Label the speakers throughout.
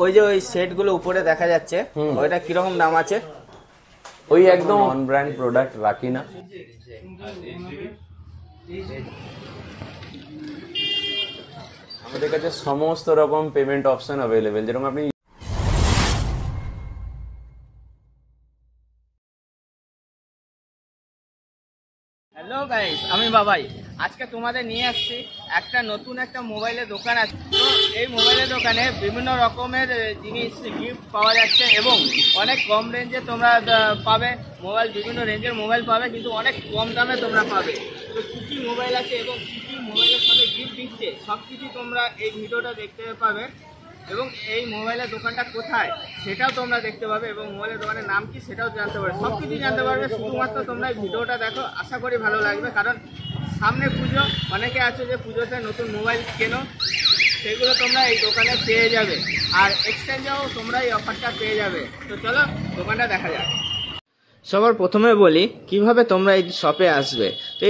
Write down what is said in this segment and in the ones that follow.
Speaker 1: ওই যে ওই সেটগুলো উপরে দেখা যাচ্ছে ওইটা কিরকম দাম আছে?
Speaker 2: ওই একদম অন ব্র্যান্ড প্রোডাক্ট রাখি না। আমাদের কাছে সমস্ত রকম পেমেন্ট অপশন অ্যাভেলেবেল, যেরকম আপনি
Speaker 1: হ্যালো গাইস, আমি বাবাই। আজকে তোমাদের নিয়ে আসছি একটা নতুন একটা মোবাইলের দোকান আছে। তো এই মোবাইলের দোকানে বিভিন্ন রকমের জিনিস গিফট পাওয়া যাচ্ছে এবং অনেক কম রেঞ্জে তোমরা পাবে মোবাইল, বিভিন্ন রেঞ্জের মোবাইল পাবে, কিন্তু অনেক কম দামে তোমরা পাবে। তো কী কী মোবাইল আছে এবং কী কী মোবাইলের সাথে গিফট দিচ্ছে সব কিছু তোমরা এই ভিডিওটা দেখতে পাবে এবং এই মোবাইলের দোকানটা কোথায় সেটাও তোমরা দেখতে পাবে এবং মোবাইলের দোকানের নাম কি সেটাও জানতে পারবে। সব কিছু জানতে পারবে শুধুমাত্র তোমরা এই ভিডিওটা দেখো। আশা করি ভালো লাগবে, কারণ সামনে পুজো, অনেকে আছে যে পুজোতে নতুন মোবাইল কেনো, সেগুলো তোমরা এই দোকানে পেয়ে যাবে। আর এক্সচেঞ্জেও তোমরা এই অফারটা পেয়ে যাবে। তো চলো দোকানটা দেখা যাক। সবার প্রথমে বলি কিভাবে তোমরা এই শপে আসবে। তো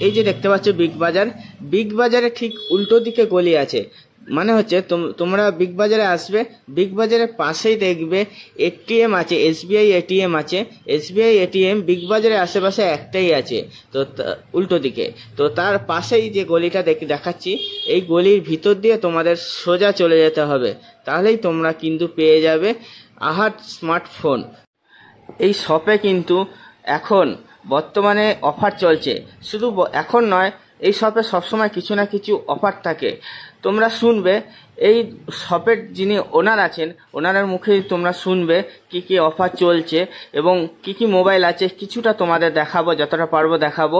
Speaker 1: এই যে দেখতে পাচ্ছ বিগ বাজার, বিগ বাজারে ঠিক উল্টো দিকে গলি আছে। মানে হচ্ছে তোমরা বিগ বাজারে আসবে, বিগ বাজারের পাশেই দেখবে এটিএম আছে, এসবিআই এটিএম আছে। এসবিআই এটিএম বিগ বাজারের আশেপাশে একটাই আছে, তো উল্টো দিকে। তো তার পাশেই যে গলিটা দেখাচ্ছি, এই গলির ভিতর দিয়ে তোমাদের সোজা চলে যেতে হবে, তাহলেই তোমরা কিন্তু পেয়ে যাবে আহাট স্মার্টফোন। এই শপে কিন্তু এখন বর্তমানে অফার চলছে। শুধু এখন নয়, এই শপে সবসময় কিছু না কিছু অফার থাকে। তোমরা শুনবে এই শপের যিনি ওনার আছেন, ওনারের মুখেই তোমরা শুনবে কি কি অফার চলছে এবং কি কি মোবাইল আছে। কিছুটা তোমাদের দেখাবো, যতটা পারবো দেখাবো।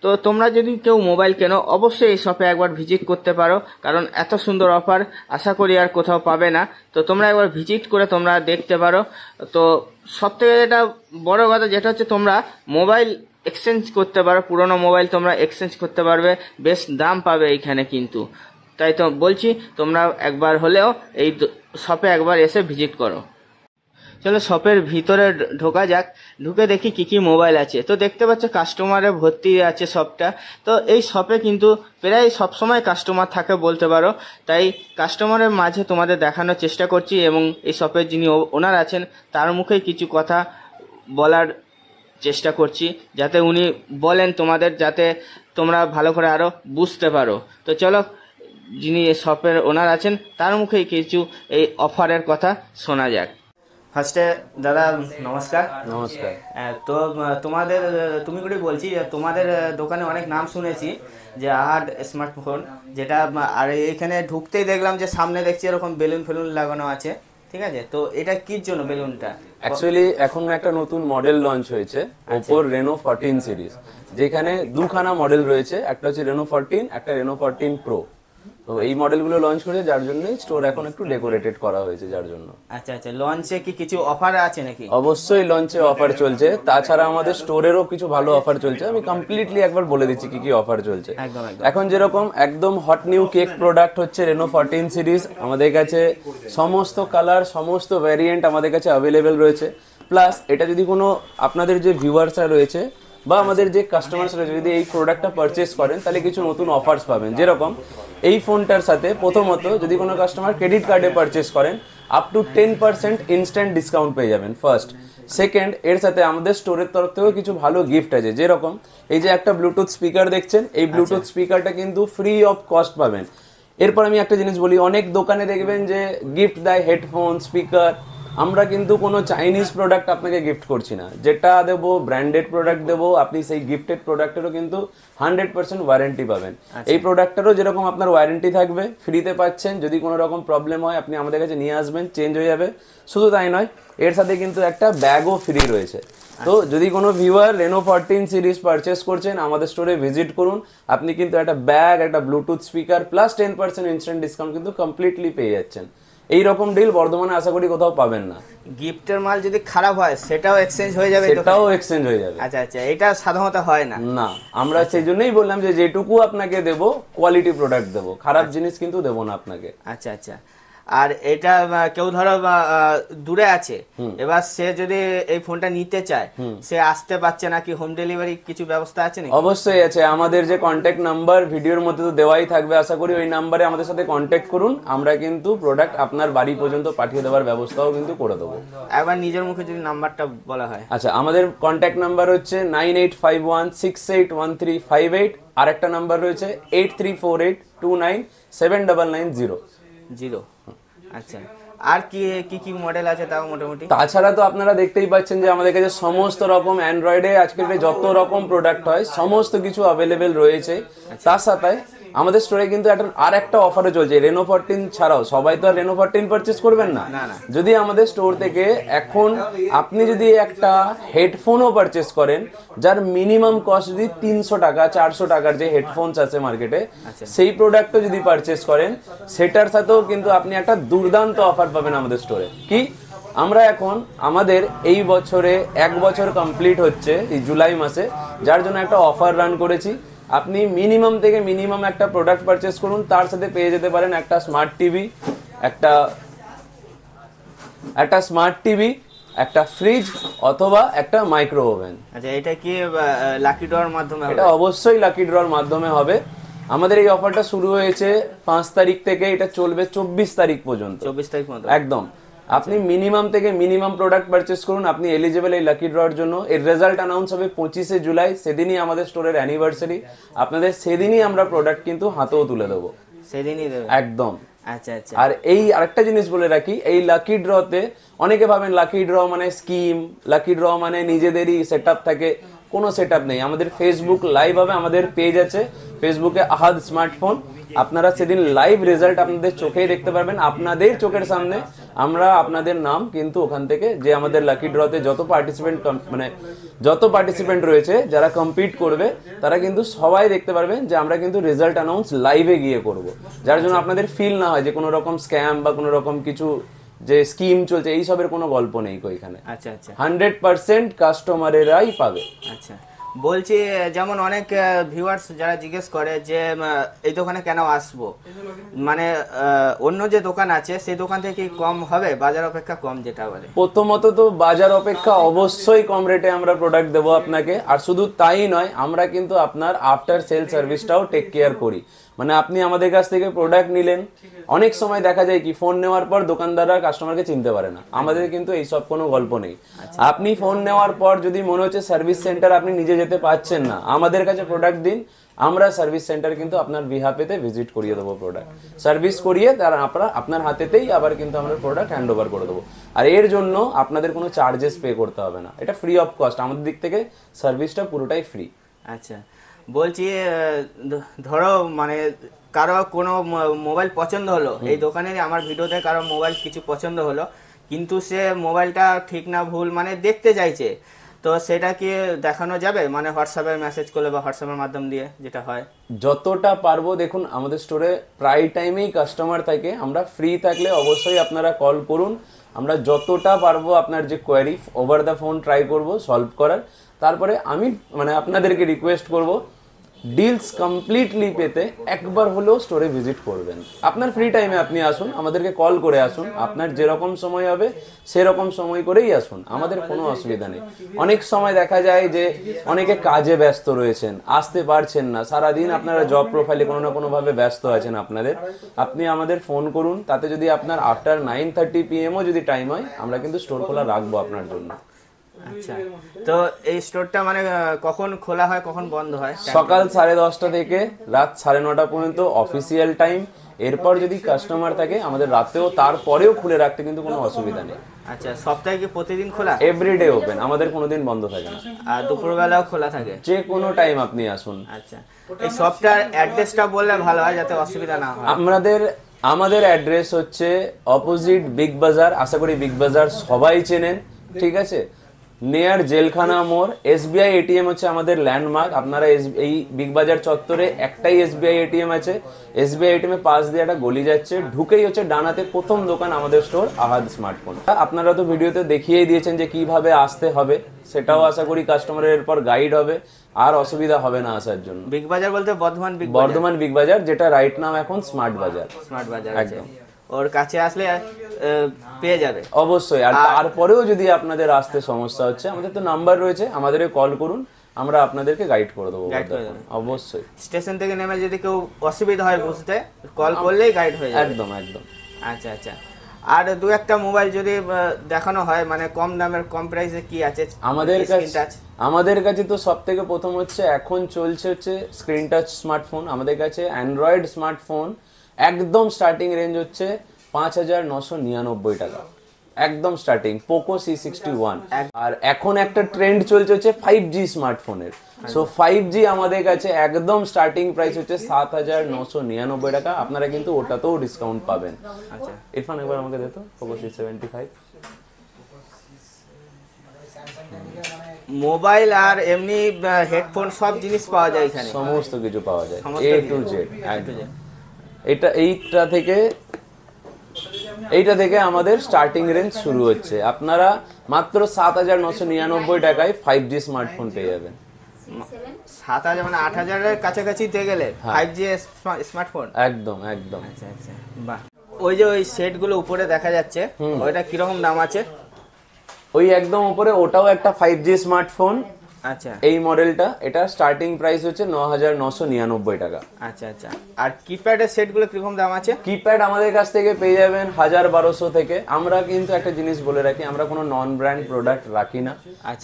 Speaker 1: তো তোমরা যদি কেউ মোবাইল কেনো, অবশ্যই এই শপে একবার ভিজিট করতে পারো, কারণ এত সুন্দর অফার আশা করি আর কোথাও পাবে না। তো তোমরা একবার ভিজিট করে তোমরা দেখতে পারো। তো সবথেকে যেটা বড় কথা যেটা হচ্ছে তোমরা মোবাইল এক্সচেঞ্জ করতে পারো, পুরোনো মোবাইল তোমরা এক্সচেঞ্জ করতে পারবে, বেশ দাম পাবে এইখানে কিন্তু। তাই তো বলছি তোমরা একবার হলেও এই শপে একবার এসে ভিজিট করো। চলো শপের ভিতরে ঢোকা যাক, ঢুকে দেখি কি কি মোবাইল আছে। তো দেখতে পাচ্ছ কাস্টমারে ভর্তি আছে শপটা। তো এই শপে কিন্তু প্রায় সবসময় কাস্টমার থাকে বলতে পারো, তাই কাস্টমারের মাঝে তোমাদের দেখানোর চেষ্টা করছি এবং এই শপের যিনি ওনার আছেন তার মুখে কিছু কথা বলার চেষ্টা করছি, যাতে উনি বলেন তোমাদের, যাতে তোমরা ভালো করে আরো বুঝতে পারো। তো চলো যিনি শপের ওনার আছেন তার মুখেই কিছু এই অফারের কথা শোনা যাক। ফার্স্টে দাদা নমস্কার।
Speaker 2: নমস্কার।
Speaker 1: তো তুমি করে বলছি যে তোমাদের দোকানে অনেক নাম শুনেছি যে আহাট স্মার্টফোন, যেটা আর এখানে ঢুকতেই দেখলাম যে সামনে দেখছি এরকম বেলুন ফেলুন লাগানো আছে, ঠিক আছে? তো এটা কির জন্য বেলুনটা?
Speaker 2: অ্যাকচুয়ালি এখন একটা নতুন মডেল লঞ্চ হয়েছে, ওপোর রেনো 14 সিরিজ, যেখানে দুখানা মডেল রয়েছে, একটা হচ্ছে রেনো 14, একটা রেনো 14 প্রো। তো এই মডেলগুলো লঞ্চ করেছে, যার জন্য স্টোর এখন একটু ডেকোরেটেড করা হয়েছে, যার জন্য।
Speaker 1: আচ্ছা আচ্ছা, লঞ্চে কি কিছু অফার আছে নাকি?
Speaker 2: অবশ্যই লঞ্চে অফার চলছে, তাছাড়া আমাদের স্টোরেরও কিছু ভালো অফার চলছে। আমি কমপ্লিটলি একবার বলে দিচ্ছি কি কি অফার চলছে। এখন যেরকম একদম হট নিউ কেক প্রোডাক্ট হচ্ছে রেনো 14 সিরিজ, আমাদের কাছে সমস্ত কালার, সমস্ত ভ্যারিয়েন্ট আমাদের কাছে অ্যাভেলেবেল রয়েছে। প্লাস এটা যদি কোনো আপনাদের যে ভিউয়ার্সরা রয়েছে বা আমাদের যে কাস্টমার্স রয়েছে, যদি এই প্রোডাক্টটা পারচেস করেন তাহলে কিছু নতুন অফার্স পাবেন। যেরকম এই ফোনটার সাথে প্রথমত যদি কোনো কাস্টমার ক্রেডিট কার্ডে পারচেস করেন, আপ টু 10% ইনস্ট্যান্ট ডিসকাউন্ট পেয়ে যাবেন ফার্স্ট। সেকেন্ড, এর সাথে আমাদের স্টোরের তরফ থেকেও কিছু ভালো গিফট আছে। যেরকম এই যে একটা ব্লুটুথ স্পিকার দেখছেন, এই ব্লুটুথ স্পিকারটা কিন্তু ফ্রি অফ কস্ট পাবেন। এরপর আমি একটা জিনিস বলি, অনেক দোকানে দেখবেন যে গিফট দেয় হেডফোন, স্পিকার। আমরা কিন্তু কোনো চাইনিজ প্রোডাক্ট আপনাকে গিফট করছি না, যেটা দেবো ব্র্যান্ডেড প্রোডাক্ট দেবো। আপনি সেই গিফটেড প্রোডাক্টেরও কিন্তু 100% ওয়ারেন্টি পাবেন। এই প্রোডাক্টেরও যেরকম আপনার ওয়ারেন্টি থাকবে, ফ্রিতে পাচ্ছেন। যদি কোনো রকম প্রবলেম হয় আপনি আমাদের কাছে নিয়ে আসবেন, চেঞ্জ হয়ে যাবে। শুধু তাই নয়, এর সাথে কিন্তু একটা ব্যাগও ফ্রি রয়েছে। তো যদি কোনো ভিউয়ার রেনো 14 সিরিজ পারচেস করছেন, আমাদের স্টোরে ভিজিট করুন। আপনি কিন্তু একটা ব্যাগ, একটা Bluetooth speaker plus 10% instant discount কিন্তু কমপ্লিটলি পেয়ে যাচ্ছেন। এই রকম ডিল বর্ধমানে আশা করি কোথাও পাবেন না।
Speaker 1: গিফটের মাল যদি খারাপ হয় সেটাও এক্সচেঞ্জ হয়ে যাবে?
Speaker 2: সেটাও এক্সচেঞ্জ হয়ে যাবে।
Speaker 1: আচ্ছা আচ্ছা, এটা সাধারণত হয় না।
Speaker 2: না, আমরা সেই জন্যই বললাম যে যেটুকু আপনাকে দেবো কোয়ালিটি প্রোডাক্ট দেবো, খারাপ জিনিস কিন্তু দেবো না আপনাকে।
Speaker 1: আচ্ছা আচ্ছা, আর এটা কেউ ধরো দূরে আছে, এবার সে যদি এই ফোনটা নিতে চায়, সে আসতে পারছে না, কি হোম ডেলিভারি কিছু ব্যবস্থা আছে নাকি?
Speaker 2: অবশ্যই আছে, আমাদের যে কন্ট্যাক্ট নাম্বার ভিডিওর মধ্যে তো দেওয়াই থাকবে, আশা করি ওই নাম্বারে আমাদের সাথে কন্ট্যাক্ট করুন, আমরা কিন্তু প্রোডাক্ট আপনার বাড়ি পর্যন্ত পাঠিয়ে দেওয়ার ব্যবস্থাও কিন্তু করে দেবো।
Speaker 1: একবার নিজের মুখে যদি নাম্বারটা বলা হয়।
Speaker 2: আচ্ছা, আমাদের কন্ট্যাক্ট নাম্বার হচ্ছে 9851681358, আর একটা নাম্বার রয়েছে 8348297990।
Speaker 1: আচ্ছা, আর কি কি কি মডেল আছে তাও মোটামুটি?
Speaker 2: তাছাড়া তো আপনারা দেখতেই পাচ্ছেন যে আমাদের কাছে সমস্ত রকম অ্যান্ড্রয়েডে আজকের যত রকম প্রোডাক্ট হয় সমস্ত কিছু অ্যাভেলেবেল রয়েছে। তার সাথে আমাদের স্টোরে কিন্তু আর একটা অফারও চলছে, রেনো 14 ছাড়াও। সবাই তো আর রেনো 14 পারচেস করবেন না। যদি আমাদের স্টোর থেকে এখন আপনি যদি একটা হেডফোনও পারচেস করেন, যার মিনিমাম কস্ট যদি 300 টাকা 400 টাকার যে হেডফোনস আছে মার্কেটে, সেই প্রোডাক্টও যদি পারচেস করেন, সেটার সাথেও কিন্তু আপনি একটা দুর্দান্ত অফার পাবেন আমাদের স্টোরে। কি আমরা এখন আমাদের এই বছরে 1 বছর কমপ্লিট হচ্ছে এই জুলাই মাসে, যার জন্য একটা অফার রান করেছি। আপনি মিনিমাম থেকে মিনিমাম একটা প্রোডাক্ট পারচেস করুন, তার সাথে পেয়ে যেতে পারেন একটা স্মার্ট টিভি, একটা স্মার্ট টিভি, একটা ফ্রিজ অথবা একটা মাইক্রো ওভেন।
Speaker 1: আচ্ছা, এটা কি লাকি ড্রর মাধ্যমে হবে?
Speaker 2: এটা অবশ্যই লাকি ড্রর মাধ্যমে হবে। আমাদের এই অফারটা শুরু হয়েছে 5 তারিখ থেকে, এটা চলবে 24 তারিখ পর্যন্ত।
Speaker 1: 24 তারিখ পর্যন্ত
Speaker 2: একদম। আপনি মিনিমাম থেকে মিনিমাম প্রোডাক্ট পারচেস করুন, আপনি এলিজিবল এই লাকি ড্রর জন্য। এর রেজাল্ট অ্যানাউন্স হবে 25শে জুলাই, সেদিনই আমাদের স্টোরের অ্যানিভার্সারি। আপনাদের সেদিনই আমরা প্রোডাক্ট কিন্তু হাতেও তুলে দেবো,
Speaker 1: সেদিনই দেবে
Speaker 2: একদম।
Speaker 1: আচ্ছা আচ্ছা।
Speaker 2: আর এই আরেকটা জিনিস বলে রাখি, এই লাকি ড্রতে অনেকে ভাবেন লাকি ড্র মানে স্কিম, লাকি ড্র মানে নিজেদেরই সেটআপ থাকে। কোনো সেটআপ নেই। আমাদের ফেসবুক লাইভ হবে, আমাদের পেজ আছে ফেসবুকে আহাদ স্মার্টফোন। আপনারা সেদিন লাইভ রেজাল্ট আপনাদের চোখেই দেখতে পারবেন, আপনাদের চোখের সামনে। আমরা আপনাদের নাম কিন্তু ওখান থেকে, যে আমাদের লাকি ড্রতে যত পার্টিসিপেন্ট রয়েছে যারা কম্পিট করবে, তারা কিন্তু সবাই দেখতে পারবেন যে আমরা কিন্তু রেজাল্ট অ্যানাউন্স লাইভে গিয়ে করব, যার জন্য আপনাদের ফিল না হয় যে কোনো রকম স্ক্যাম বা কোনো রকম কিছু যে স্কিম চলছে, এইসবের কোনো গল্প নেই ওইখানে।
Speaker 1: আচ্ছা আচ্ছা,
Speaker 2: 100% কাস্টমারেরাই পাবে।
Speaker 1: আচ্ছা, বলছি যেমন অনেক ভিউয়ার্স যারা জিজ্ঞেস করে যে এই দোকানে কেন আসবো, মানে অন্য যে দোকান আছে সেই দোকান থেকে কি কম হবে, বাজার অপেক্ষা কম যেটা বলে?
Speaker 2: প্রথমত তো বাজার অপেক্ষা অবশ্যই কম রেটে আমরা প্রোডাক্ট দেবো আপনাকে। আর শুধু তাই নয়, আমরা কিন্তু আপনার আফটার সেল সার্ভিসটাও টেক কেয়ার করি। মানে আপনি আমাদের কাছ থেকে প্রোডাক্ট নিলেন, অনেক সময় দেখা যায় কি ফোন নেওয়ার পর দোকানদাররা কাস্টমারকে চিনতে পারে না। আমাদের কিন্তু এইসব কোনো গল্প নেই। আপনি ফোন নেওয়ার পর যদি মনে হচ্ছে সার্ভিস সেন্টার আপনি নিজে যেতে পারছেন না, আমাদের কাছে প্রোডাক্ট দিন, আমরা সার্ভিস সেন্টার কিন্তু আপনার বিহাফেতে ভিজিট করিয়ে দেবো, প্রোডাক্ট সার্ভিস করিয়ে তারা আপনার হাতেতেই আবার কিন্তু আমরা প্রোডাক্ট হ্যান্ড ওভার করে দেবো। আর এর জন্য আপনাদের কোনো চার্জেস পে করতে হবে না, এটা ফ্রি অফ কস্ট। আমাদের দিক থেকে সার্ভিসটা পুরোটাই ফ্রি।
Speaker 1: আচ্ছা, বলছি ধরো মানে কারো কোনো মোবাইল পছন্দ হলো, এই দোকানে আমার ভিডিওতে কারো মোবাইল কিছু পছন্দ হলো, কিন্তু সে মোবাইলটা ঠিক না ভুল মানে দেখতে চাইছে, তো সেটা কি দেখানো যাবে, মানে হোয়াটসঅ্যাপে মেসেজ করলে বা হোয়াটসঅ্যাপের মাধ্যম দিয়ে যেটা হয়?
Speaker 2: যতটা পারবো। দেখুন, আমাদের স্টোরে প্রায় টাইমেই কাস্টমার থাকে, আমরা ফ্রি থাকলে অবশ্যই আপনারা কল করুন। আমরা যতটা পারবো আপনার যে query over the phone try করব সলভ করার। তারপরে আমি আপনাদেরকে রিকোয়েস্ট করব, ডিলস কমপ্লিটলি পেতে একবার হলেও স্টোরে ভিজিট করবেন। আপনার ফ্রি টাইমে আপনি আসুন, আমাদেরকে কল করে আসুন, আপনার যেরকম সময় হবে সেরকম সময় করেই আসুন, আমাদের কোনো অসুবিধা নেই। অনেক সময় দেখা যায় যে অনেকে কাজে ব্যস্ত রয়েছেন, আসতে পারছেন না, সারাদিন আপনারা জব প্রোফাইলে কোনো না কোনোভাবে ব্যস্ত আছেন আপনি আমাদের ফোন করুন। তাতে যদি আপনার আফটার 9:30 PM যদি টাইম হয়, আমরা কিন্তু স্টোর খোলা রাখবো আপনার জন্য।
Speaker 1: আচ্ছা, তো এই স্টোরটা মানে কখন খোলা হয় কখন বন্ধ হয়?
Speaker 2: সকাল 10:30 থেকে রাত 9:30 পর্যন্ত অফিসিয়াল টাইম। এরপর যদি কাস্টমার থাকে আমাদের রাতেও তারপরেও খুলে রাখতে কিন্তু কোনো অসুবিধা নেই।
Speaker 1: আচ্ছা, সপ্তাহে কি প্রতিদিন খোলা?
Speaker 2: এভরিডে ওপেন, আমাদের কোনোদিন বন্ধ থাকে না।
Speaker 1: আর দুপুরবেলাও খোলা থাকে?
Speaker 2: যে কোনো টাইম আপনি আসুন।
Speaker 1: আচ্ছা, এই শপটার অ্যাড্রেসটা বললে ভালো হয় যাতে অসুবিধা না হয়।
Speaker 2: আমাদের অ্যাড্রেস হচ্ছে অপোজিট বিগ বাজার। আশা করি বিগ বাজার সবাই চেনেন, ঠিক আছে? নিয়ার জেলখানা মোড়। SBI ATM হচ্ছে আমাদের ল্যান্ডমার্ক। আপনারা এই বিগ বাজার চত্বরে একটাই SBI ATM আছে। SBI ATM এর পাশ দিয়ে একটা গলি যাচ্ছে, ঢুকেই হচ্ছে ডানাতে প্রথম দোকান আমাদের স্টোর আহাদ স্মার্টফোন। আপনারা তো ভিডিওতে দেখিয়েই দিয়েছেন যে কিভাবে আসতে হবে, সেটাও আশা করি কাস্টমারের এরপর গাইড হবে, আর অসুবিধা হবে না আসার জন্য।
Speaker 1: বিগ বাজার বলতে বর্ধমান বিগ
Speaker 2: বাজার, যেটা রাইট নাম এখন স্মার্ট বাজার।
Speaker 1: স্মার্ট বাজার,
Speaker 2: একদম।
Speaker 1: ওর কাছে আসলে পেয়ে যাবে।
Speaker 2: অবশ্যই। আর তারপরেও যদি আপনাদের আসতে সমস্যা হচ্ছে, আমাদের তো নাম্বার রয়েছে, আমাদেরকে কল করুন, আমরা আপনাদেরকে গাইড করে দেবো। অবশ্যই।
Speaker 1: স্টেশন থেকে নেমে যদি কেউ অসুবিধা হয় বুঝতে, কল করলেই গাইড হয়ে যাবে।
Speaker 2: একদম একদম।
Speaker 1: আচ্ছা আচ্ছা। আর দু একটা মোবাইল যদি দেখানো হয়, মানে কম দামের, কম প্রাইসে কি আছে
Speaker 2: আমাদের কাছে? তো সব থেকে প্রথম হচ্ছে এখন চলছে স্ক্রিন টাচ স্মার্টফোন। আমাদের কাছে অ্যান্ড্রয়েড স্মার্টফোন একদম স্টার্টিং রেঞ্জ হচ্ছে 5,999 টাকা, একদম স্টার্টিং, পোকো C61। আর এখন একটা ট্রেন্ড চলছে হচ্ছে 5G স্মার্টফোনের। সো 5G আমাদের কাছে একদম স্টার্টিং প্রাইস হচ্ছে 7,999 টাকা। আপনারা কিন্তু ওটাতেও ডিসকাউন্ট পাবেন। আচ্ছা ইরফান, একবার আমাকে দে তো পোকো C75।
Speaker 1: মোবাইল আর এমনি হেডফোন সব জিনিস পাওয়া যায় এখানে,
Speaker 2: সমস্ত কিছু পাওয়া যায়, A to Z। এইটা থেকে আমাদের স্টার্টিং রেঞ্জ শুরু হচ্ছে। আপনারা মাত্র 7,999 টাকায় 5G স্মার্টফোন পেয়ে যাবেন।
Speaker 1: 7,000 মানে 8,000-এর কাছাকাছি দিয়ে গেলে 5G স্মার্টফোন।
Speaker 2: একদম একদম।
Speaker 1: আচ্ছা আচ্ছা, বাহ। ওই যে ওই সেটগুলো উপরে দেখা যাচ্ছে, ওইটা কিরকম দাম আছে?
Speaker 2: ওই একদম উপরে ওটাও একটা 5G স্মার্টফোন।
Speaker 1: আচ্ছা,
Speaker 2: এই মডেলটা, এটা স্টার্টিং প্রাইস হচ্ছে 9,999 টাকা।
Speaker 1: আচ্ছা আচ্ছা। আর কিপ্যাডের সেটগুলো কিরকম দাম আছে?
Speaker 2: কিপ্যাড আমাদের কাছ থেকে পেয়ে যাবেন 1,000-1,200 থেকে। আমরা কিন্তু একটা জিনিস বলে রাখি, আমরা কোনো নন ব্র্যান্ড প্রোডাক্ট রাখি না।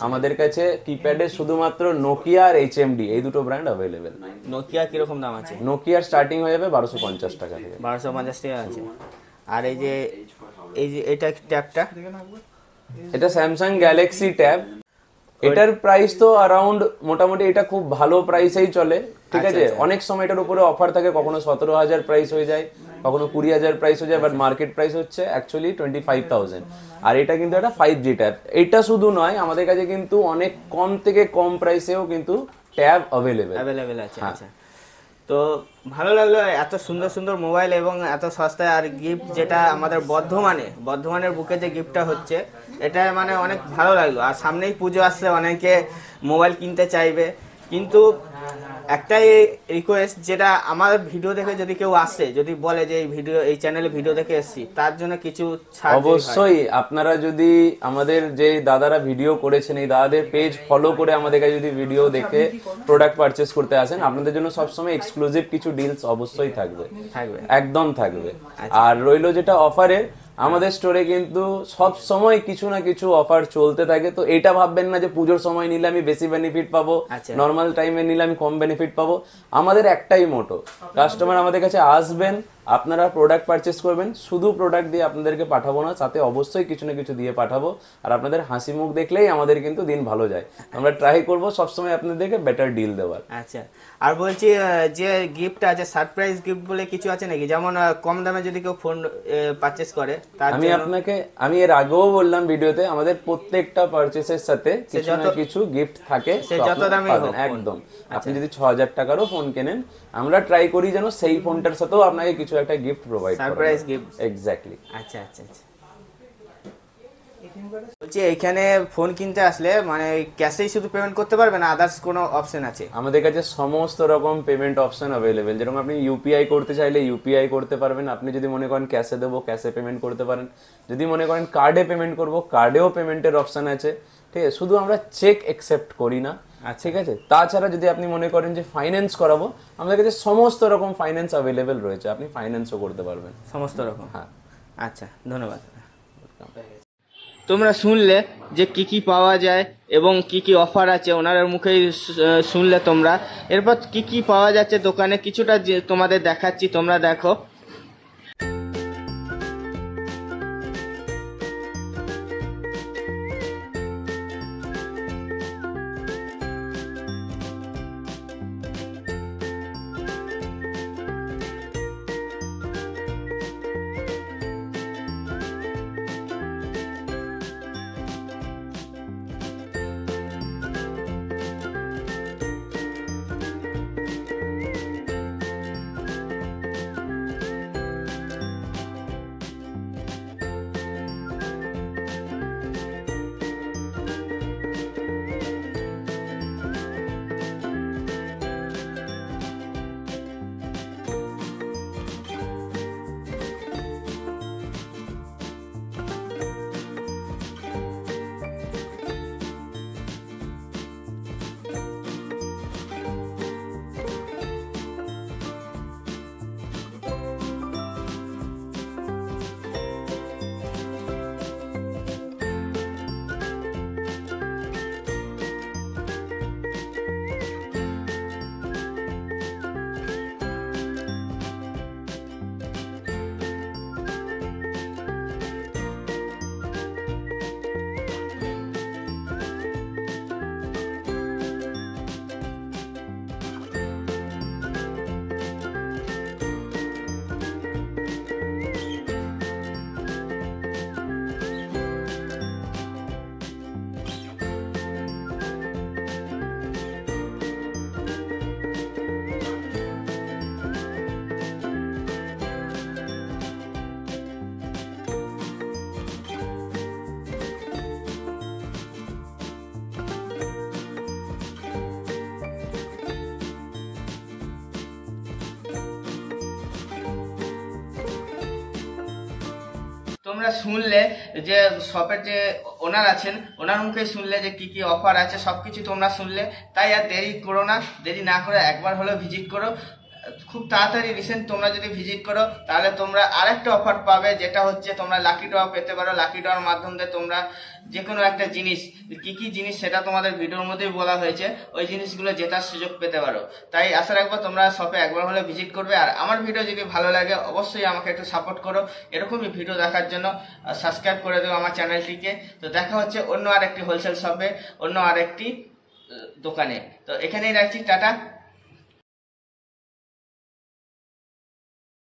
Speaker 2: আমাদের কাছে কিপ্যাডের শুধুমাত্র নোকিয়া আর HMD এই দুটো ব্র্যান্ড অ্যাভেলেবেল।
Speaker 1: নোকিয়া কিরকম দাম আছে?
Speaker 2: নোকিয়ার স্টার্টিং হয়ে যাবে 1,250 টাকা থেকে।
Speaker 1: 1,250 টাকা আছে। আর এই যে এটা ট্যাবটা,
Speaker 2: এটা স্যামসাং গ্যালাক্সি ট্যাব। এটার প্রাইস তো অ্যারাউন্ড মোটামুটি এটা খুব ভালো প্রাইসেই চলে, ঠিক আছে। অনেক সময় এটার উপরে অফার থাকে, কখনো 17,000 প্রাইস হয়ে যায়, কখনো 20,000 প্রাইস হয়ে যায়, বাট মার্কেট প্রাইস হচ্ছে অ্যাকচুয়ালি 25,000। আর এটা কিন্তু একটা 5G ট্যাব। এটা শুধু নয়, আমাদের কাছে কিন্তু অনেক কম থেকে কম প্রাইসেও কিন্তু ট্যাব অ্যাভেলেবেল
Speaker 1: আছে। আচ্ছা, তো ভালো লাগলো এত সুন্দর সুন্দর মোবাইল এবং এত সস্তায়। আর গিফট যেটা আমাদের বর্ধমানের বুকে যে গিফটটা হচ্ছে, এটা মানে অনেক ভালো লাগলো। আর সামনেই পুজো আসছে, অনেকে মোবাইল কিনতে চাইবে, কিন্তু একটাই রিকোয়েস্ট, যেটা আমার ভিডিও দেখে যদি কেউ আসে, যদি বলে যে এই চ্যানেলে ভিডিও দেখে এসেছি, তার জন্য কিছু ছাড়
Speaker 2: অবশ্যই। আপনারা যদি আমাদের যে দাদারা ভিডিও করেছেন, এই দাদাদের পেজ ফলো করে আমাদের কাছে যদি ভিডিও দেখে প্রোডাক্ট পারচেস করতে আসেন, আপনাদের জন্য সবসময় এক্সক্লুসিভ কিছু ডিলস অবশ্যই থাকবে, একদম থাকবে। আর রইলো যেটা অফারে, আমাদের স্টোরে কিন্তু সব সময় কিছু না কিছু অফার চলতে থাকে। তো এটা ভাববেন না যে পুজোর সময় নিলে আমি বেশি বেনিফিট পাবো, নর্মাল টাইমে নিলে আমি কম বেনিফিট পাবো। আমাদের একটাই মোটো, কাস্টমার আমাদের কাছে আসবেন, আপনারা প্রোডাক্ট পারচেস করবেন, শুধু প্রোডাক্ট দিয়ে আপনাদেরকে পাঠাবো না, সাথে অবশ্যই কিছু না কিছু দিয়ে পাঠাবো। আর আপনাদের হাসি মুখ দেখলেই আমাদের কিন্তু দিন ভালো যায়। আমরা ট্রাই করবো সবসময় আপনাদেরকে বেটার ডিল দেওয়ার।
Speaker 1: আচ্ছা, আর বলছি যে গিফট আছে, সারপ্রাইজ গিফট বলে কিছু আছে নাকি? যেমন কম দামে যদি কেউ ফোন পারচেস করে,
Speaker 2: আমি এর আগেও বললাম ভিডিওতে, আমাদের প্রত্যেকটা পারচেসের সাথে কিছু না কিছু গিফট থাকে,
Speaker 1: যত দামি হোক।
Speaker 2: একদম। আপনি যদি 6,000 টাকারও ফোন কেনেন, আমরা ট্রাই করি যেন সেই ফোনটার সাথেও আপনাকে কিছু একটা গিফট প্রোভাইড করা,
Speaker 1: সারপ্রাইজ গিফট।
Speaker 2: এক্স্যাক্টলি।
Speaker 1: আচ্ছা আচ্ছা আচ্ছা। বলছি এইখানে ফোন কিনতে আসলে মানে ক্যাশেই শুধু পেমেন্ট করতে পারবেন, না আদার্স কোনো অপশন আছে?
Speaker 2: আমাদের কাছে সমস্ত রকম পেমেন্ট অপশন অ্যাভেলেবেল। যেরকম আপনি ইউপিআই করতে চাইলে ইউপিআই করতে পারবেন, আপনি যদি মনে করেন ক্যাশে দেবো ক্যাশে পেমেন্ট করতে পারেন, যদি মনে করেন কার্ডে পেমেন্ট করবো কার্ডেও পেমেন্টের অপশন আছে, ঠিক আছে। শুধু আমরা চেক অ্যাকসেপ্ট করি না, ঠিক আছে। তাছাড়া যদি আপনি মনে করেন যে ফাইন্যান্স করাবো, আমাদের কাছে সমস্ত রকম ফাইন্যান্স অ্যাভেলেবেল রয়েছে, আপনি ফাইন্যান্সও করতে পারবেন,
Speaker 1: সমস্ত রকম।
Speaker 2: হ্যাঁ।
Speaker 1: আচ্ছা, ধন্যবাদ। তোমরা শুনলে যে কি কি পাওয়া যায় এবং কি কি অফার আছে, ওনার মুখেই শুনলে তোমরা। এরপর কি কি পাওয়া যাচ্ছে দোকানে কিছুটা তোমাদের দেখাচ্ছি, তোমরা দেখো। তোমরা শুনলে যে শপের যে ওনার আছেন ওনার মুখে শুনলে যে কি কি অফার আছে সবকিছু তোমরা শুনলে, তাই আর দেরি করো না, দেরি না করে একবার হলেও ভিজিট করো। খুব তাড়াতাড়ি রিসেন্ট তোমরা যদি ভিজিট করো তাহলে তোমরা আরেকটা অফার পাবে, যেটা হচ্ছে তোমরা লাকি ড্র পেতে পারো। লাকি ড্রর মাধ্যমে তোমরা যে কোনো একটা জিনিস, কি কি জিনিস সেটা তোমাদের ভিডিওর মধ্যেই বলা হয়েছে, ওই জিনিসগুলো জেতার সুযোগ পেতে পারো। তাই আশা রাখবো তোমরা শপে একবার হলে ভিজিট করবে। আর আমার ভিডিও যদি ভালো লাগে অবশ্যই আমাকে একটু সাপোর্ট করো, এরকমই ভিডিও দেখার জন্য সাবস্ক্রাইব করে দেবো আমার চ্যানেলটিকে। তো দেখা হচ্ছে অন্য আরেকটি হোলসেল শপে, অন্য আরেকটি দোকানে। তো এখানেই রাখছি, টাটা।